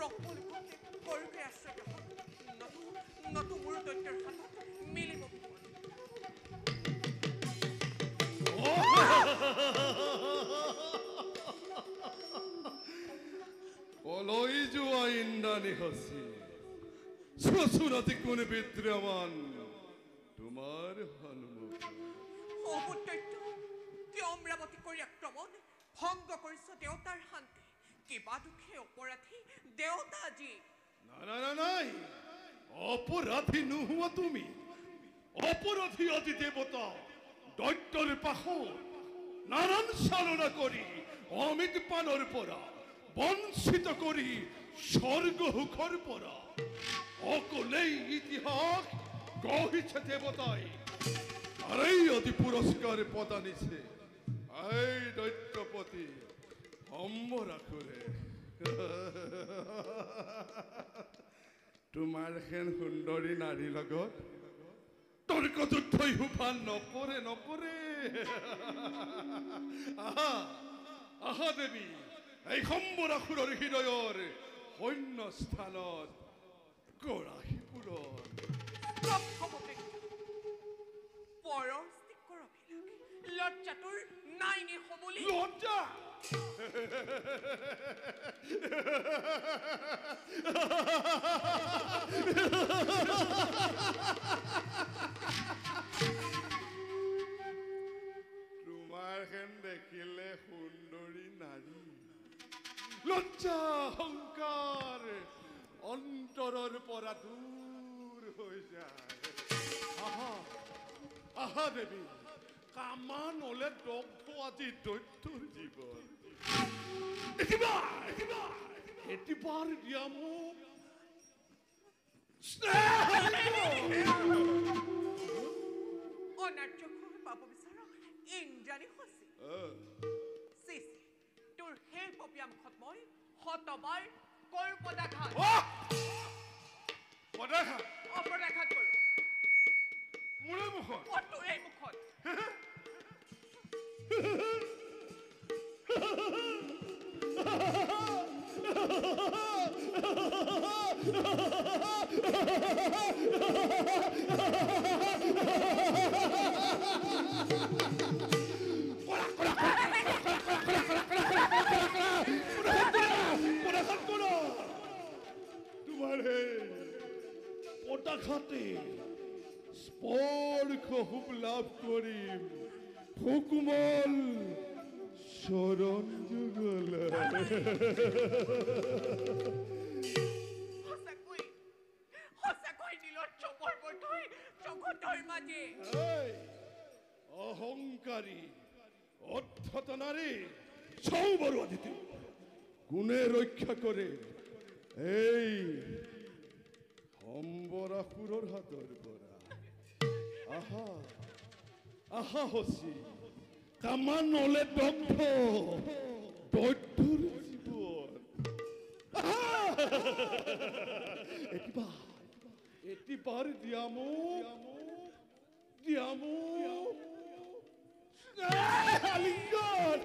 সকলোকে সৰুকৈ আশ্ৰয় নতু মোৰ দৈত্যৰ হাতত মিলিব পলই যোৱা ইন্দ্ৰাণী হসি শ্বশুৰাতি কোন বিদ্যমান তোমাৰ সন্মুখ অমৰাৱতী কৰি আক্ৰমণ ভংগ কৰিছ দেউতাৰ শান্তি কিবা দুখে অপৰাধী দেউতা আজি নাই অপৰাধী নোহোৱা তুমি অপৰাধী আজি দেবতা দৈত্যৰ পাশৰ নাৰায়ণ চালনা কৰি অমিত পানৰ পৰা বঞ্চিত কৰি স্বৰ্গ সুখৰ পৰা অকলেই ইতিহাস গঢ়িছে দেৱতাই আৰেই অতি পুৰস্কাৰ পদানিছে এই দৈত্যপতি সম্বৰাসুৰে তোমাৰ হেন সুন্দৰী নাৰীৰ লগত তৰ্ক যুদ্ধই শোভা নপৰে আহা দেৱী এই সম্বৰাসুৰৰ হৃদয়ৰ সৈন্য স্থানত গৰাহীপুৰত লজ্জাটোৰ নাই নে সমলি লজ্জা তোমাৰ হেন দেখিলে সুন্দৰী নাৰী লজ্জা অহংকাৰ অন্তৰৰ পৰা দূৰ হৈ যায় আহা দেৱী কামা নলে দগ্ধ আজি দৈত্যৰ জীৱন এটিবাৰ দিয়া মোক অনাৰ্যকৰ পাব বিচাৰ ইন্দ্ৰাণী হসি তোৰ সেই পপিয়ামুখত মই শতবাৰ কৰ পদাঘাত অপদাঘাত কৰো মোৰে মুখত তোৰ এই মুখত তোমাৰ পতাঘাতে স্পৰ্শ হুব লাভ কৰিম ফুকুমল শৰণ যুগলা সঁচাকৈ নীলৰ চপৰ বৰ্তই জগতৰ মাজে অহংকাৰী অধ্যত নাৰী চাও বাৰু আদিতি কোনে ৰক্ষা কৰে এই সম্বৰাসুৰৰ হাতৰ পৰা আহা হসি কামা নলে দগ্ধ দৈত্যৰ জীৱন এটিবাৰ দিয়া মোক আলিঙ্গন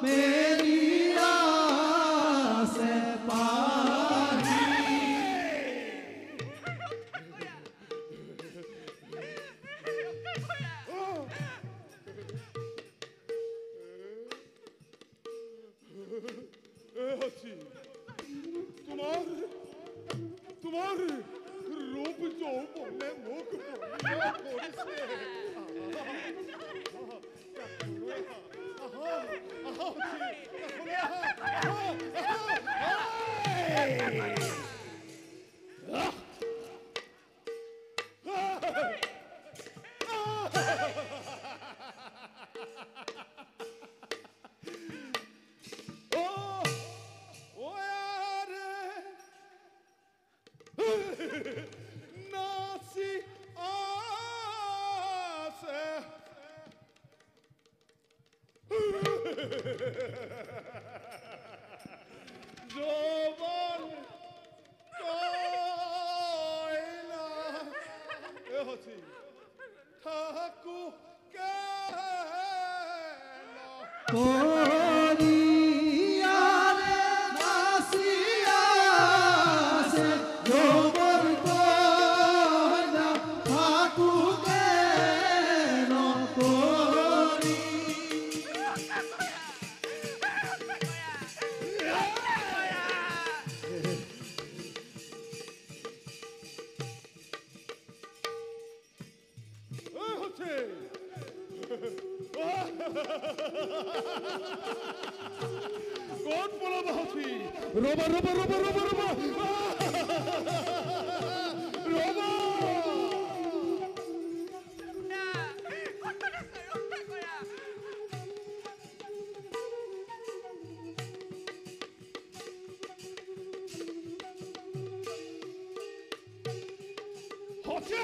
मेरी आस पाही নাচি আছে যৌবন কইলা এহতি থাকু করিয়ারে নাসিয়াছে যৌবন কইলা থাকুকে নকরি হচ্ছে কোন পলাবা হচ্ছি রবা রবা রবা রবা রবা রবা হচ্ছে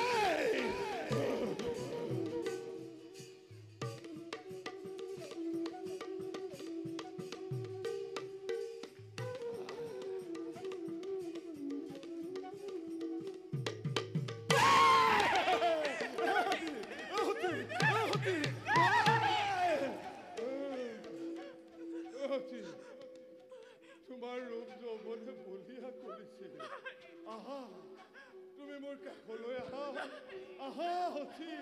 তোমাৰ ৰূপ যৌৱনে বলিয়া কৰিছিলে আহা তুমি মোৰ কাষলৈ আহা আহা হঠি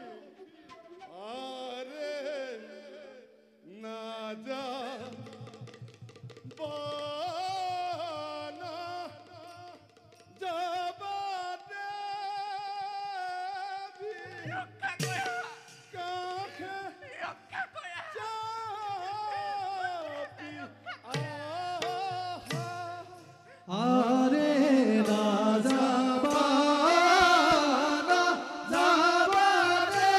আৰে নাজা বানা যাবা দেবী কাষে চাপি আরে না যাবা না যাবা রে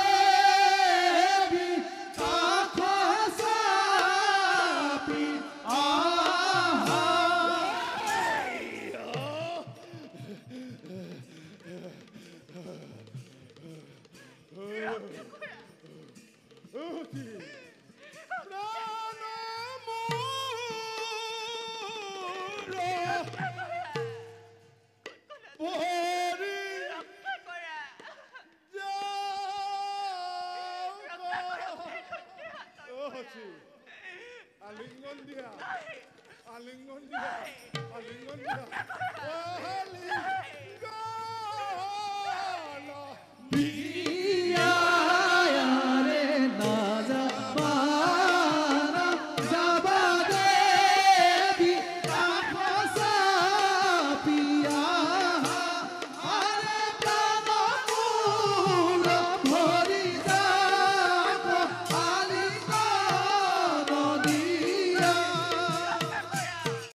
কাখা সাপি আহা প্রাণ মোর